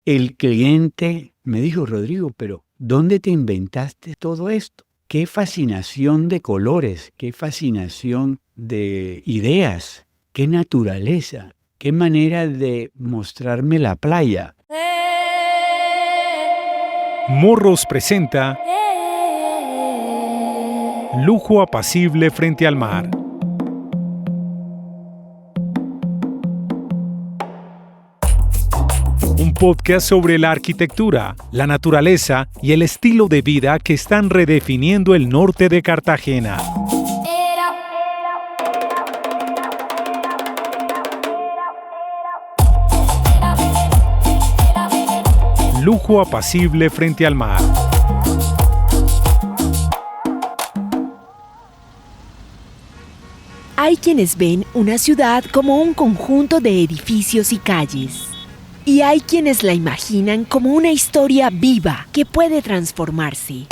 el cliente me dijo, Rodrigo, pero ¿dónde te inventaste todo esto? Qué fascinación de colores, qué fascinación de ideas, qué naturaleza, qué manera de mostrarme la playa. Morros presenta Lujo apacible frente al mar. Un podcast sobre la arquitectura, la naturaleza y el estilo de vida que están redefiniendo el norte de Cartagena. Lujo apacible frente al mar. Hay quienes ven una ciudad como un conjunto de edificios y calles. Y hay quienes la imaginan como una historia viva que puede transformarse.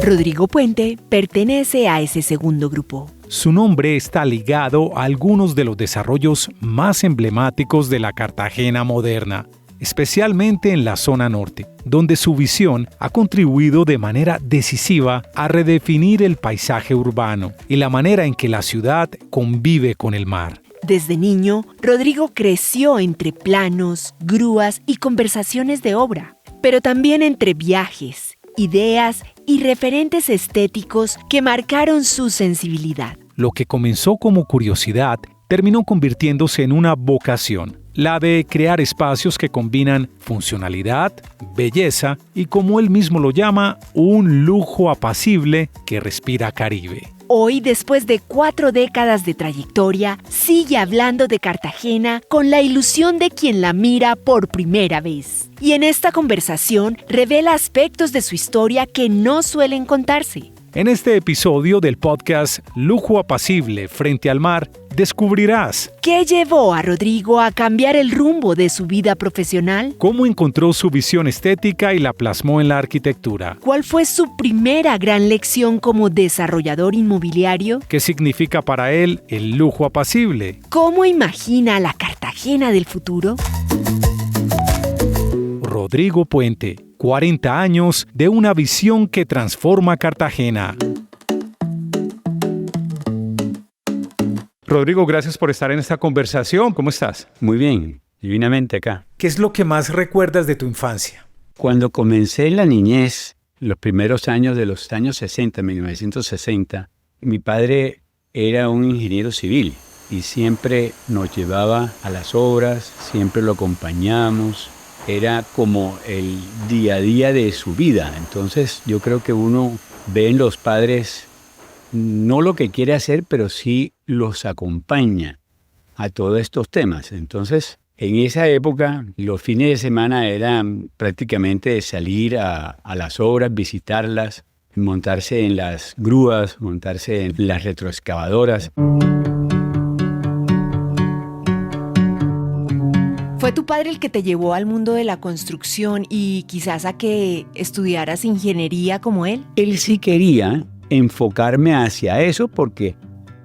Rodrigo Puente pertenece a ese segundo grupo. Su nombre está ligado a algunos de los desarrollos más emblemáticos de la Cartagena moderna, especialmente en la zona norte, donde su visión ha contribuido de manera decisiva a redefinir el paisaje urbano y la manera en que la ciudad convive con el mar. Desde niño, Rodrigo creció entre planos, grúas y conversaciones de obra, pero también entre viajes, ideas y referentes estéticos que marcaron su sensibilidad. Lo que comenzó como curiosidad terminó convirtiéndose en una vocación, la de crear espacios que combinan funcionalidad, belleza y, como él mismo lo llama, un lujo apacible que respira Caribe. Hoy, después de 4 décadas de trayectoria, sigue hablando de Cartagena con la ilusión de quien la mira por primera vez. Y en esta conversación revela aspectos de su historia que no suelen contarse. En este episodio del podcast Lujo apacible frente al mar, descubrirás ¿qué llevó a Rodrigo a cambiar el rumbo de su vida profesional? ¿Cómo encontró su visión estética y la plasmó en la arquitectura? ¿Cuál fue su primera gran lección como desarrollador inmobiliario? ¿Qué significa para él el lujo apacible? ¿Cómo imagina la Cartagena del futuro? Rodrigo Puente, 40 años de una visión que transforma Cartagena. Rodrigo, gracias por estar en esta conversación. ¿Cómo estás? Muy bien, divinamente acá. ¿Qué es lo que más recuerdas de tu infancia? Cuando comencé la niñez, los primeros años de los años 60, 1960, mi padre era un ingeniero civil y siempre nos llevaba a las obras, siempre lo acompañamos. Era como el día a día de su vida. Entonces yo creo que uno ve en los padres no lo que quiere hacer, pero sí los acompaña a todos estos temas. Entonces, en esa época, los fines de semana eran prácticamente salir a las obras, visitarlas, montarse en las grúas, montarse en las retroexcavadoras. ¿Fue tu padre el que te llevó al mundo de la construcción y quizás a que estudiaras ingeniería como él? Él sí quería enfocarme hacia eso porque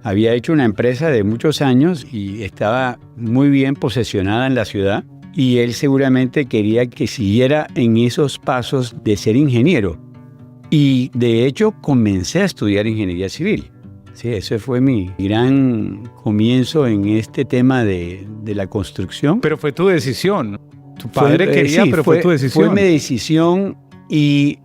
había hecho una empresa de muchos años y estaba muy bien posesionada en la ciudad y él seguramente quería que siguiera en esos pasos de ser ingeniero. Y de hecho comencé a estudiar ingeniería civil. Sí, ese fue mi gran comienzo en este tema de la construcción. Pero fue tu decisión. Tu padre quería, pero fue tu decisión. Fue mi decisión y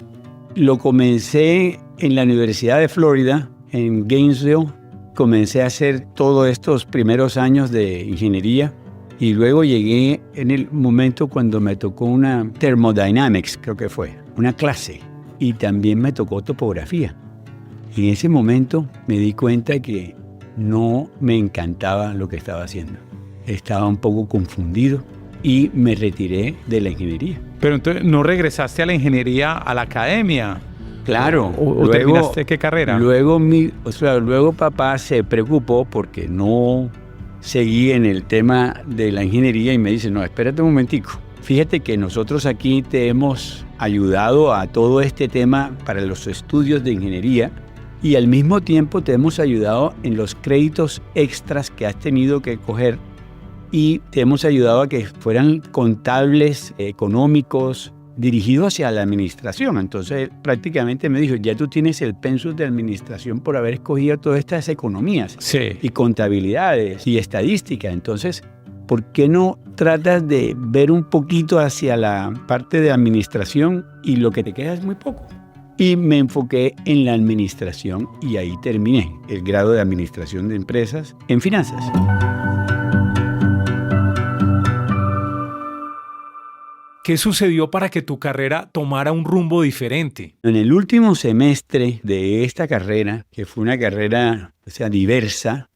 lo comencé en la Universidad de Florida, en Gainesville. Comencé a hacer todos estos primeros años de ingeniería y luego llegué en el momento cuando me tocó una Thermodynamics, creo que fue, una clase. Y también me tocó topografía. En ese momento me di cuenta que no me encantaba lo que estaba haciendo. Estaba un poco confundido y me retiré de la ingeniería. Pero entonces, ¿no regresaste a la ingeniería a la academia? Claro. ¿O terminaste qué carrera? Luego papá se preocupó porque no seguí en el tema de la ingeniería y me dice, no, espérate un momentico. Fíjate que nosotros aquí te hemos ayudado a todo este tema para los estudios de ingeniería y al mismo tiempo te hemos ayudado en los créditos extras que has tenido que coger y te hemos ayudado a que fueran contables, económicos, dirigidos hacia la administración. Entonces prácticamente me dijo, ya tú tienes el pensum de administración por haber escogido todas estas economías y contabilidades y estadística. Entonces, ¿por qué no tratas de ver un poquito hacia la parte de administración y lo que te queda es muy poco? Y me enfoqué en la administración y ahí terminé el grado de administración de empresas en finanzas. ¿Qué sucedió para que tu carrera tomara un rumbo diferente? En el último semestre de esta carrera, que fue una carrera diversa,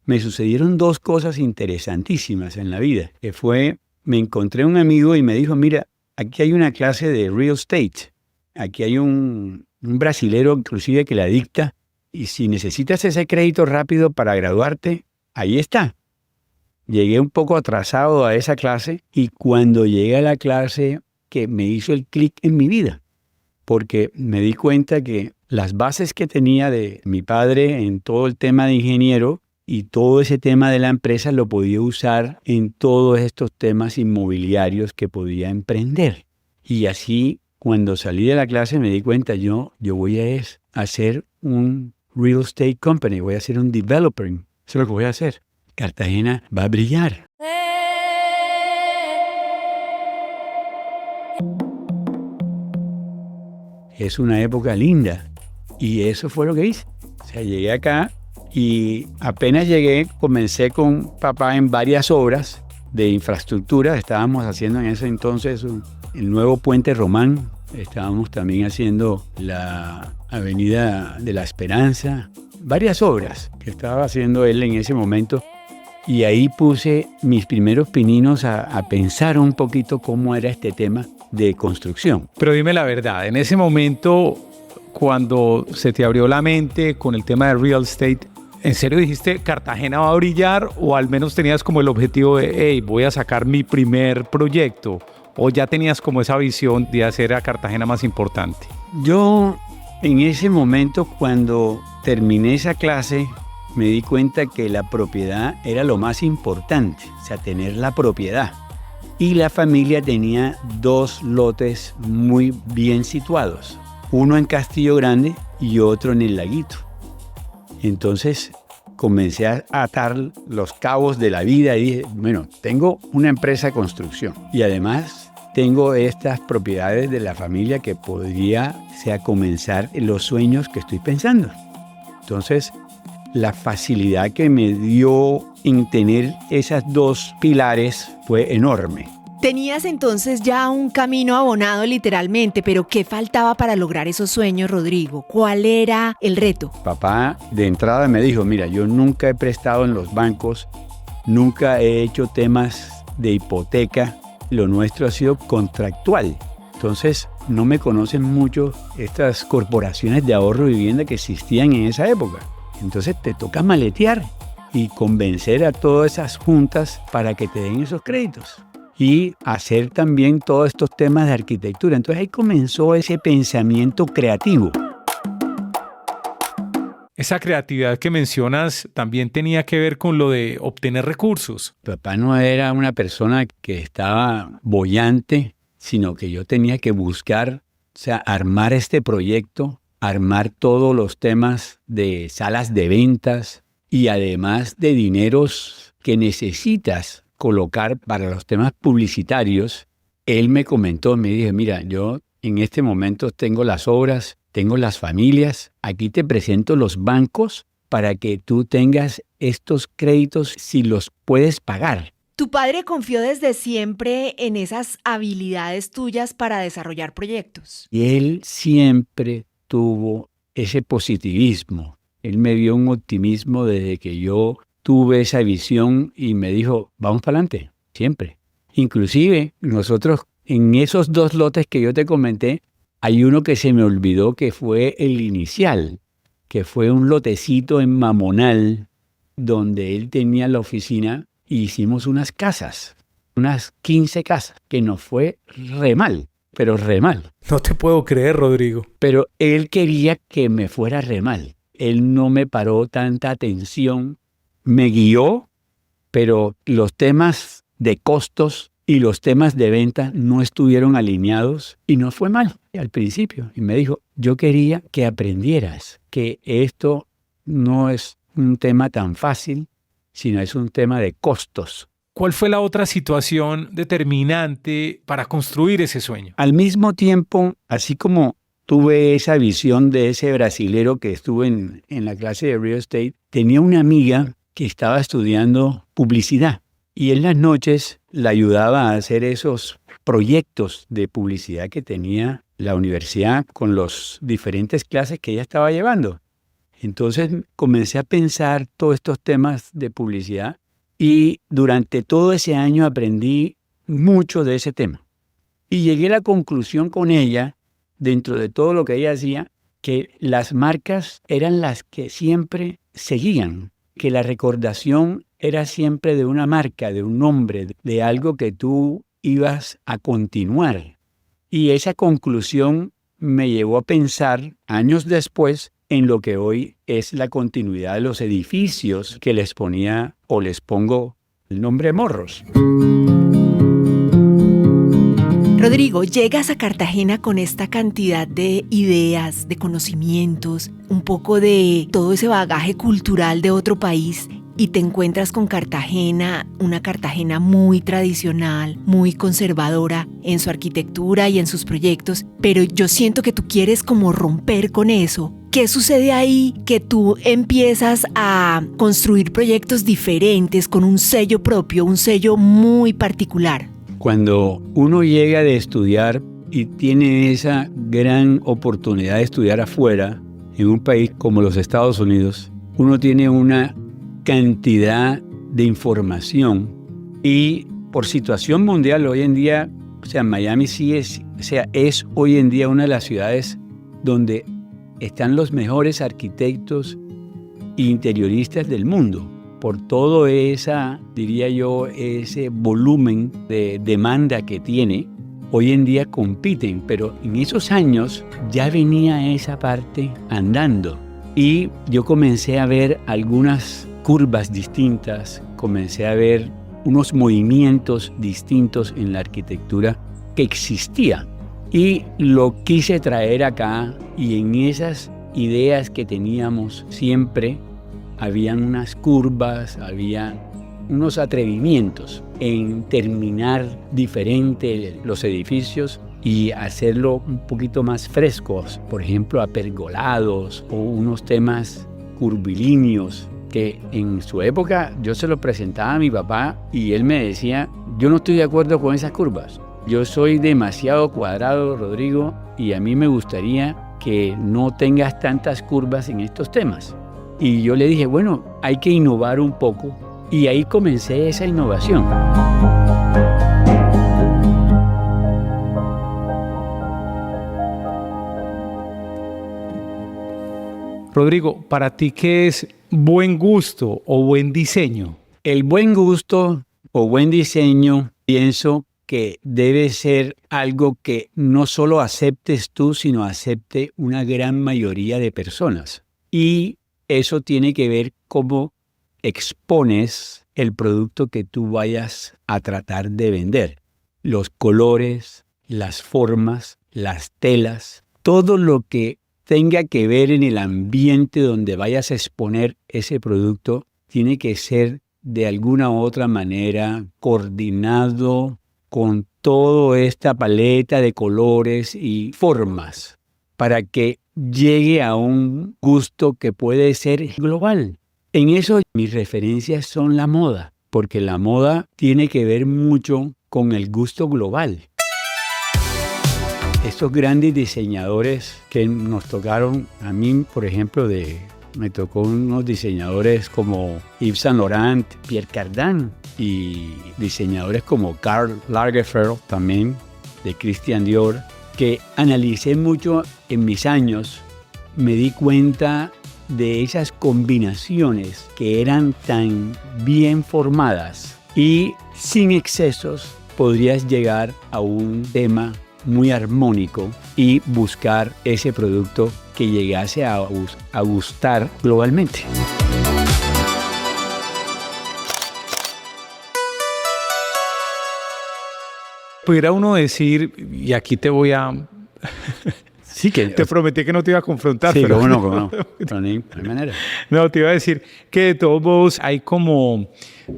me sucedieron dos cosas interesantísimas en la vida. Que fue, me encontré un amigo y me dijo, mira, aquí hay una clase de real estate. Aquí hay un brasilero inclusive que la dicta. Y si necesitas ese crédito rápido para graduarte, ahí está. Llegué un poco atrasado a esa clase y cuando llegué a la clase que me hizo el clic en mi vida, porque me di cuenta que las bases que tenía de mi padre en todo el tema de ingeniero y todo ese tema de la empresa lo podía usar en todos estos temas inmobiliarios que podía emprender. Y así, cuando salí de la clase me di cuenta, yo voy a hacer un real estate company, voy a hacer un developer, eso es lo que voy a hacer. Cartagena va a brillar. Es una época linda y eso fue lo que hice. O sea, llegué acá y apenas llegué, comencé con papá en varias obras de infraestructura. Estábamos haciendo en ese entonces el nuevo Puente Román. Estábamos también haciendo la Avenida de la Esperanza. Varias obras que estaba haciendo él en ese momento. Y ahí puse mis primeros pininos a pensar un poquito cómo era este tema de construcción. Pero dime la verdad, en ese momento, cuando se te abrió la mente con el tema de real estate, ¿en serio dijiste Cartagena va a brillar? ¿O al menos tenías como el objetivo de, hey, voy a sacar mi primer proyecto? ¿O ya tenías como esa visión de hacer a Cartagena más importante? Yo, en ese momento, cuando terminé esa clase, me di cuenta que la propiedad era lo más importante, o sea, tener la propiedad. Y la familia tenía dos lotes muy bien situados, uno en Castillo Grande y otro en el Laguito. Entonces comencé a atar los cabos de la vida y dije, bueno, tengo una empresa de construcción y además tengo estas propiedades de la familia que podría comenzar los sueños que estoy pensando. Entonces, la facilidad que me dio en tener esos dos pilares fue enorme. Tenías entonces ya un camino abonado literalmente, pero ¿qué faltaba para lograr esos sueños, Rodrigo? ¿Cuál era el reto? Papá de entrada me dijo, mira, yo nunca he prestado en los bancos, nunca he hecho temas de hipoteca, lo nuestro ha sido contractual. Entonces, no me conocen mucho estas corporaciones de ahorro y vivienda que existían en esa época. Entonces te toca maletear y convencer a todas esas juntas para que te den esos créditos. Y hacer también todos estos temas de arquitectura. Entonces ahí comenzó ese pensamiento creativo. Esa creatividad que mencionas también tenía que ver con lo de obtener recursos. Papá no era una persona que estaba boyante, sino que yo tenía que buscar, armar este proyecto, armar todos los temas de salas de ventas y además de dineros que necesitas colocar para los temas publicitarios. Él me comentó, me dijo, mira, yo en este momento tengo las obras, tengo las familias, aquí te presento los bancos para que tú tengas estos créditos si los puedes pagar. ¿Tu padre confió desde siempre en esas habilidades tuyas para desarrollar proyectos? Y él siempre tuvo ese positivismo. Él me dio un optimismo desde que yo tuve esa visión y me dijo, vamos para adelante, siempre. Inclusive nosotros en esos dos lotes que yo te comenté, hay uno que se me olvidó que fue el inicial, que fue un lotecito en Mamonal, donde él tenía la oficina y hicimos unas casas, unas 15 casas, que nos fue re mal. Pero re mal. No te puedo creer, Rodrigo. Pero él quería que me fuera re mal. Él no me paró tanta atención, me guió pero los temas de costos y los temas de venta no estuvieron alineados y no fue mal al principio. Y me dijo, yo quería que aprendieras que esto no es un tema tan fácil, sino es un tema de costos. ¿Cuál fue la otra situación determinante para construir ese sueño? Al mismo tiempo, así como tuve esa visión de ese brasilero que estuvo en la clase de real estate, tenía una amiga que estaba estudiando publicidad y en las noches la ayudaba a hacer esos proyectos de publicidad que tenía la universidad con las diferentes clases que ella estaba llevando. Entonces comencé a pensar todos estos temas de publicidad y durante todo ese año aprendí mucho de ese tema. Y llegué a la conclusión con ella, dentro de todo lo que ella hacía, que las marcas eran las que siempre seguían, que la recordación era siempre de una marca, de un nombre, de algo que tú ibas a continuar. Y esa conclusión me llevó a pensar, años después, en lo que hoy es la continuidad de los edificios que les ponía o les pongo el nombre Morros. Rodrigo, llegas a Cartagena con esta cantidad de ideas, de conocimientos, un poco de todo ese bagaje cultural de otro país y te encuentras con Cartagena, una Cartagena muy tradicional, muy conservadora en su arquitectura y en sus proyectos, pero yo siento que tú quieres como romper con eso. ¿Qué sucede ahí que tú empiezas a construir proyectos diferentes con un sello propio, un sello muy particular? Cuando uno llega de estudiar y tiene esa gran oportunidad de estudiar afuera, en un país como los Estados Unidos, uno tiene una cantidad de información y por situación mundial hoy en día, Miami sí es hoy en día una de las ciudades donde están los mejores arquitectos e interioristas del mundo. Por todo diría yo, ese volumen de demanda que tiene, hoy en día compiten, pero en esos años ya venía esa parte andando. Y yo comencé a ver algunas curvas distintas, comencé a ver unos movimientos distintos en la arquitectura que existía. Y lo quise traer acá y en esas ideas que teníamos siempre habían unas curvas, había unos atrevimientos en terminar diferente los edificios y hacerlo un poquito más frescos, por ejemplo, apergolados o unos temas curvilíneos que en su época yo se lo presentaba a mi papá y él me decía, yo no estoy de acuerdo con esas curvas, yo soy demasiado cuadrado, Rodrigo, y a mí me gustaría que no tengas tantas curvas en estos temas. Y yo le dije, bueno, hay que innovar un poco. Y ahí comencé esa innovación. Rodrigo, ¿para ti qué es buen gusto o buen diseño? El buen gusto o buen diseño, pienso que debe ser algo que no solo aceptes tú, sino acepte una gran mayoría de personas. Y eso tiene que ver cómo expones el producto que tú vayas a tratar de vender. Los colores, las formas, las telas, todo lo que tenga que ver en el ambiente donde vayas a exponer ese producto, tiene que ser de alguna u otra manera coordinado con toda esta paleta de colores y formas para que llegue a un gusto que puede ser global. En eso mis referencias son la moda, porque la moda tiene que ver mucho con el gusto global. Estos grandes diseñadores que nos tocaron, a mí, por ejemplo, me tocó unos diseñadores como Yves Saint Laurent, Pierre Cardin, y diseñadores como Karl Lagerfeld también, de Christian Dior, que analicé mucho en mis años, me di cuenta de esas combinaciones que eran tan bien formadas y sin excesos podrías llegar a un tema muy armónico y buscar ese producto que llegase a gustar globalmente. Pudiera uno decir, y aquí te voy a... Sí, que Te prometí que no te iba a confrontar. sí, pero... cómo no. Pero no hay manera. No, te iba a decir que de todos modos hay como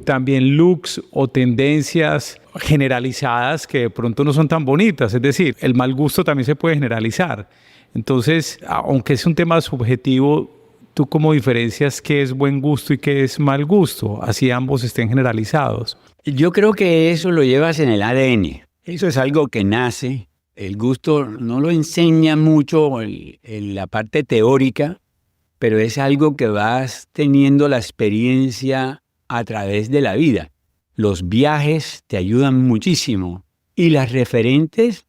también looks o tendencias generalizadas que de pronto no son tan bonitas. Es decir, el mal gusto también se puede generalizar. Entonces, aunque es un tema subjetivo, ¿tú cómo diferencias qué es buen gusto y qué es mal gusto? Así ambos estén generalizados. Yo creo que eso lo llevas en el ADN. Eso es algo que nace. El gusto no lo enseña mucho en la parte teórica, pero es algo que vas teniendo la experiencia a través de la vida. Los viajes te ayudan muchísimo y las referentes,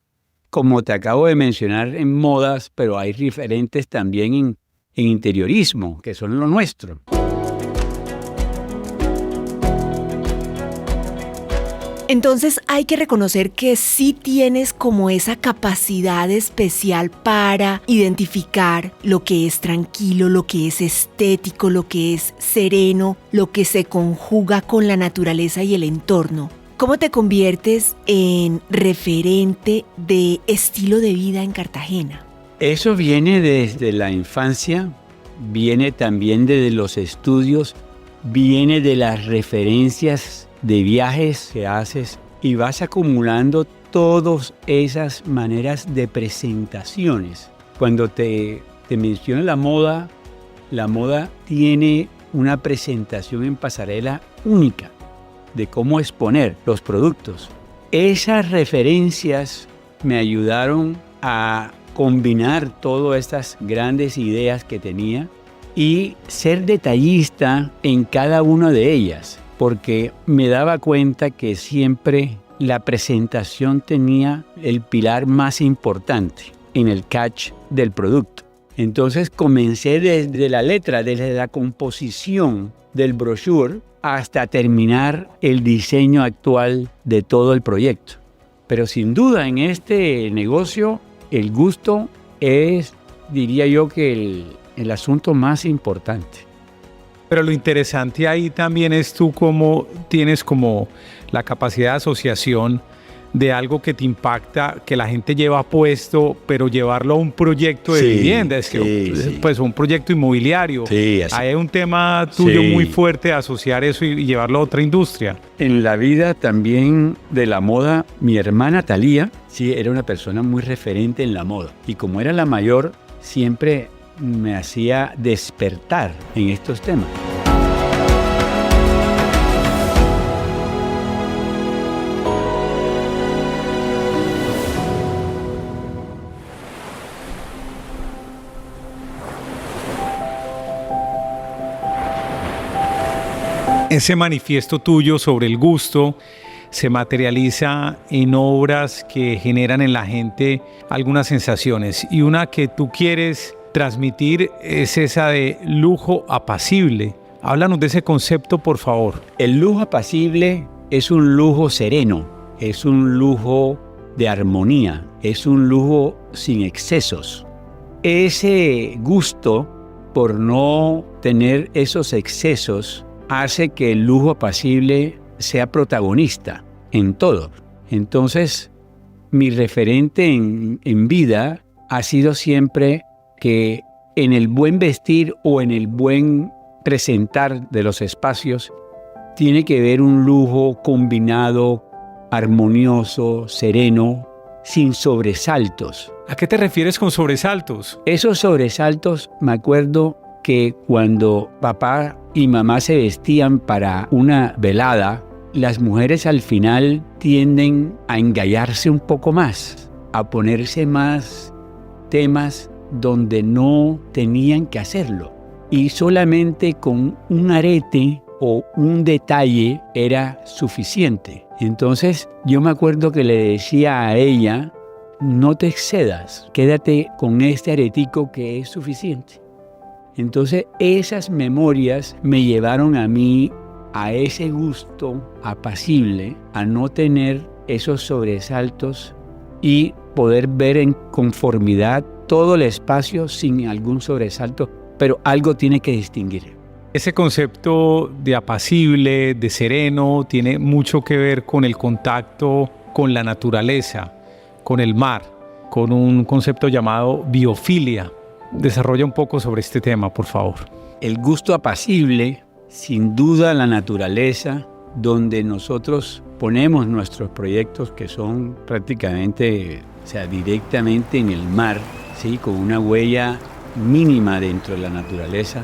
como te acabo de mencionar en modas, pero hay referentes también en interiorismo, que son lo nuestro. Entonces hay que reconocer que sí tienes como esa capacidad especial para identificar lo que es tranquilo, lo que es estético, lo que es sereno, lo que se conjuga con la naturaleza y el entorno. ¿Cómo te conviertes en referente de estilo de vida en Cartagena? Eso viene desde la infancia, viene también desde los estudios, viene de las referencias de viajes que haces y vas acumulando todas esas maneras de presentaciones. Cuando te menciono la moda tiene una presentación en pasarela única de cómo exponer los productos. Esas referencias me ayudaron a combinar todas estas grandes ideas que tenía y ser detallista en cada una de ellas, porque me daba cuenta que siempre la presentación tenía el pilar más importante en el catch del producto. Entonces comencé desde la letra, desde la composición del brochure hasta terminar el diseño actual de todo el proyecto. Pero sin duda en este negocio el gusto es, diría yo, que el asunto más importante. Pero lo interesante ahí también es tú cómo tienes como la capacidad de asociación de algo que te impacta, que la gente lleva puesto, pero llevarlo a un proyecto de vivienda, pues un proyecto inmobiliario. Sí, así. Hay un tema tuyo muy fuerte de asociar eso y llevarlo a otra industria. En la vida también de la moda, mi hermana Thalía, sí, era una persona muy referente en la moda. Y como era la mayor, siempre me hacía despertar en estos temas. Ese manifiesto tuyo sobre el gusto se materializa en obras que generan en la gente algunas sensaciones, y una que tú quieres transmitir es esa de lujo apacible. Háblanos de ese concepto, por favor. El lujo apacible es un lujo sereno, es un lujo de armonía, es un lujo sin excesos. Ese gusto por no tener esos excesos hace que el lujo apacible sea protagonista en todo. Entonces, mi referente en vida ha sido siempre que en el buen vestir o en el buen presentar de los espacios tiene que ver un lujo combinado, armonioso, sereno, sin sobresaltos. ¿A qué te refieres con sobresaltos? Esos sobresaltos, me acuerdo que cuando papá y mamá se vestían para una velada, las mujeres al final tienden a engallarse un poco más, a ponerse más temas donde no tenían que hacerlo. Y solamente con un arete o un detalle era suficiente. Entonces yo me acuerdo que le decía a ella, no te excedas, quédate con este aretico que es suficiente. Entonces esas memorias me llevaron a mí a ese gusto apacible, a no tener esos sobresaltos y poder ver en conformidad todo el espacio sin algún sobresalto, pero algo tiene que distinguir. Ese concepto de apacible, de sereno, tiene mucho que ver con el contacto con la naturaleza, con el mar, con un concepto llamado biofilia. Desarrolla un poco sobre este tema, por favor. El gusto apacible, sin duda la naturaleza, donde nosotros ponemos nuestros proyectos que son prácticamente, directamente en el mar, ¿sí? Con una huella mínima dentro de la naturaleza,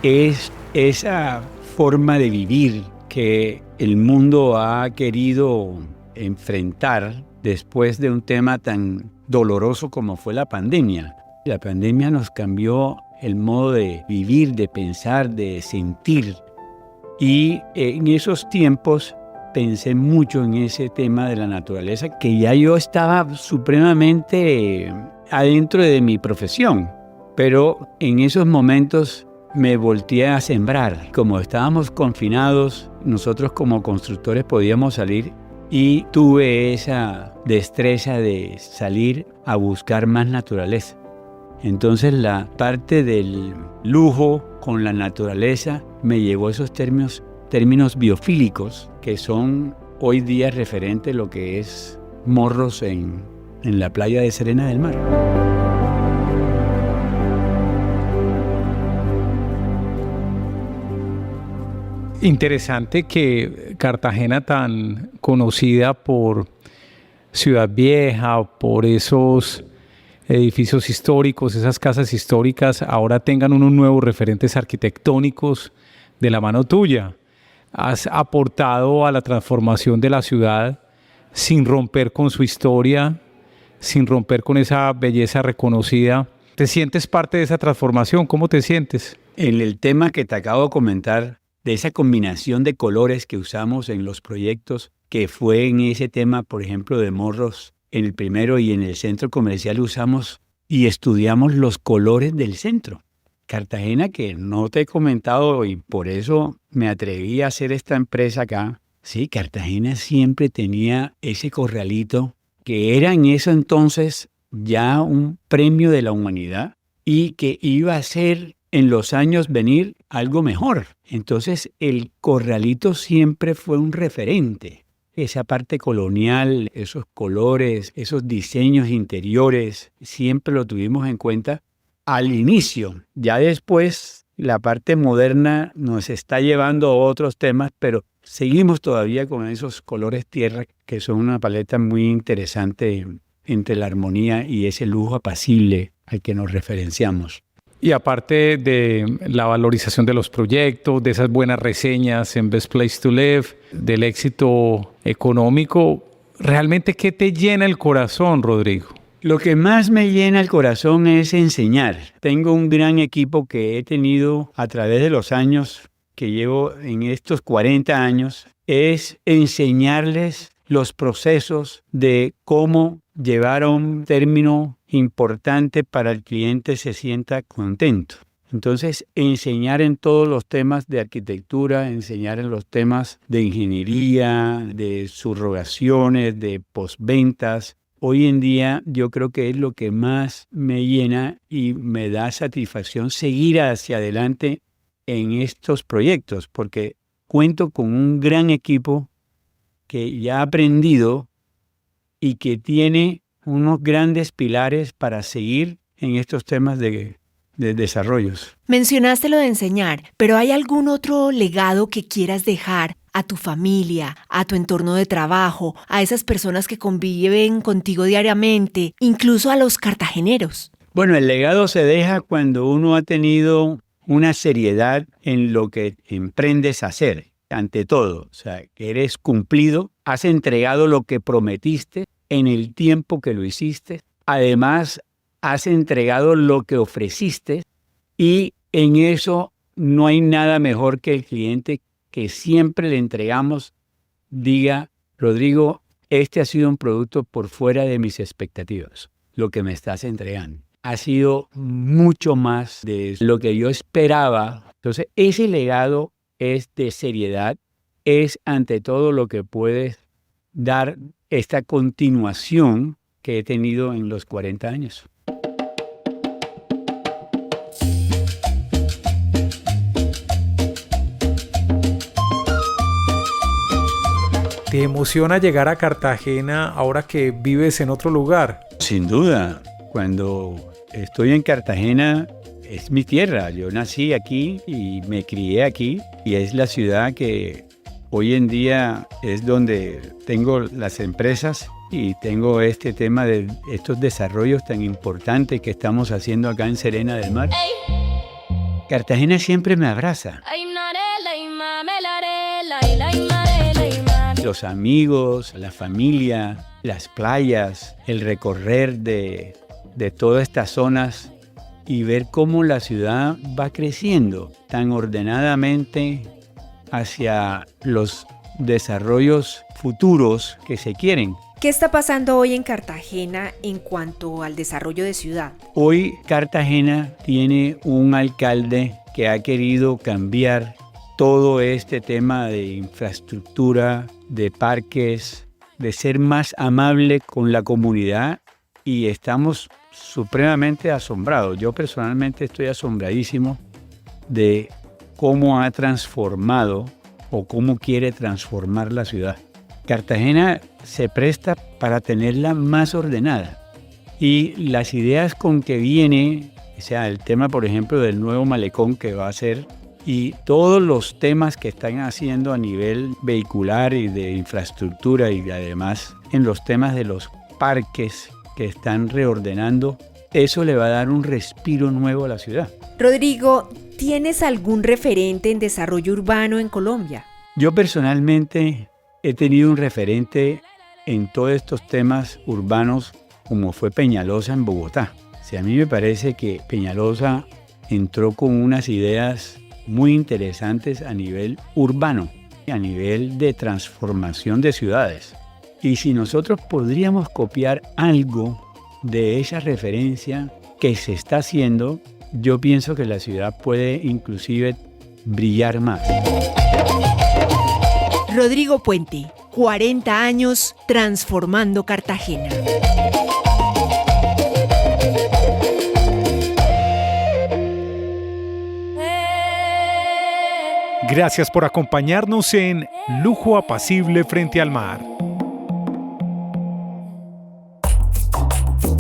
es esa forma de vivir que el mundo ha querido enfrentar después de un tema tan doloroso como fue la pandemia. La pandemia nos cambió el modo de vivir, de pensar, de sentir. Y en esos tiempos pensé mucho en ese tema de la naturaleza, que ya yo estaba supremamente adentro de mi profesión. Pero en esos momentos me volteé a sembrar. Como estábamos confinados, nosotros como constructores podíamos salir y tuve esa destreza de salir a buscar más naturaleza. Entonces la parte del lujo con la naturaleza me llevó a esos términos biofílicos que son hoy día referente a lo que es Morros en la playa de Serena del Mar. Interesante que Cartagena, tan conocida por Ciudad Vieja, por esos edificios históricos, esas casas históricas, ahora tengan unos nuevos referentes arquitectónicos de la mano tuya. Has aportado a la transformación de la ciudad sin romper con su historia, sin romper con esa belleza reconocida. ¿Te sientes parte de esa transformación? ¿Cómo te sientes? En el tema que te acabo de comentar, de esa combinación de colores que usamos en los proyectos, que fue en ese tema, por ejemplo, de Morros, en el primero y en el centro comercial usamos y estudiamos los colores del centro. Cartagena, que no te he comentado y por eso me atreví a hacer esta empresa acá. Sí, Cartagena siempre tenía ese corralito que era en eso entonces ya un premio de la humanidad y que iba a ser en los años venir algo mejor. Entonces el corralito siempre fue un referente. Esa parte colonial, esos colores, esos diseños interiores, siempre lo tuvimos en cuenta al inicio. Ya después la parte moderna nos está llevando a otros temas, pero seguimos todavía con esos colores tierra que son una paleta muy interesante entre la armonía y ese lujo apacible al que nos referenciamos. Y aparte de la valorización de los proyectos, de esas buenas reseñas en Best Place to Live, del éxito económico, ¿realmente qué te llena el corazón, Rodrigo? Lo que más me llena el corazón es enseñar. Tengo un gran equipo que he tenido a través de los años, que llevo en estos 40 años, es enseñarles los procesos de cómo llevar a un término importante para el cliente se sienta contento. Entonces, enseñar en todos los temas de arquitectura, enseñar en los temas de ingeniería, de subrogaciones, de postventas. Hoy en día yo creo que es lo que más me llena y me da satisfacción seguir hacia adelante en estos proyectos, porque cuento con un gran equipo que ya ha aprendido y que tiene unos grandes pilares para seguir en estos temas de desarrollos. Mencionaste lo de enseñar, pero ¿hay algún otro legado que quieras dejar a tu familia, a tu entorno de trabajo, a esas personas que conviven contigo diariamente, incluso a los cartageneros? Bueno, el legado se deja cuando uno ha tenido una seriedad en lo que emprendes a hacer, ante todo. O sea, que eres cumplido, has entregado lo que prometiste en el tiempo que lo hiciste. Además, has entregado lo que ofreciste y en eso no hay nada mejor que el cliente que siempre le entregamos diga, Rodrigo, este ha sido un producto por fuera de mis expectativas. Lo que me estás entregando ha sido mucho más de lo que yo esperaba. Entonces, ese legado es de seriedad, es ante todo lo que puedes dar esta continuación que he tenido en los 40 años. ¿Te emociona llegar a Cartagena ahora que vives en otro lugar? Sin duda, cuando estoy en Cartagena es mi tierra. Yo nací aquí y me crié aquí y es la ciudad que hoy en día es donde tengo las empresas y tengo este tema de estos desarrollos tan importantes que estamos haciendo acá en Serena del Mar. Cartagena siempre me abraza. Los amigos, la familia, las playas, el recorrer de todas estas zonas y ver cómo la ciudad va creciendo tan ordenadamente hacia los desarrollos futuros que se quieren. ¿Qué está pasando hoy en Cartagena en cuanto al desarrollo de ciudad? Hoy Cartagena tiene un alcalde que ha querido cambiar todo este tema de infraestructura, de parques, de ser más amable con la comunidad y estamos supremamente asombrados. Yo personalmente estoy asombradísimo de cómo ha transformado o cómo quiere transformar la ciudad. Cartagena se presta para tenerla más ordenada y las ideas con que viene, o sea, el tema por ejemplo del nuevo malecón que va a ser y todos los temas que están haciendo a nivel vehicular y de infraestructura y además en los temas de los parques que están reordenando, eso le va a dar un respiro nuevo a la ciudad. Rodrigo, ¿tienes algún referente en desarrollo urbano en Colombia? Yo personalmente he tenido un referente en todos estos temas urbanos como fue Peñalosa en Bogotá. O sea, a mí me parece que Peñalosa entró con unas ideas muy interesantes a nivel urbano, a nivel de transformación de ciudades. Y si nosotros podríamos copiar algo de esa referencia que se está haciendo, yo pienso que la ciudad puede inclusive brillar más. Rodrigo Puente, 40 años transformando Cartagena. Gracias por acompañarnos en Lujo Apacible Frente al Mar.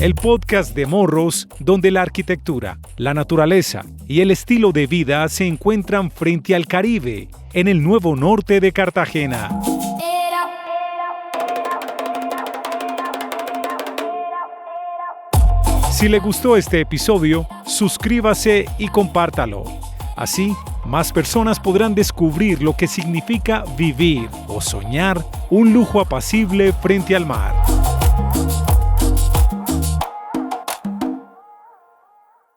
El podcast de Morros, donde la arquitectura, la naturaleza y el estilo de vida se encuentran frente al Caribe, en el nuevo norte de Cartagena. Si le gustó este episodio, suscríbase y compártalo. Así, más personas podrán descubrir lo que significa vivir o soñar un lujo apacible frente al mar.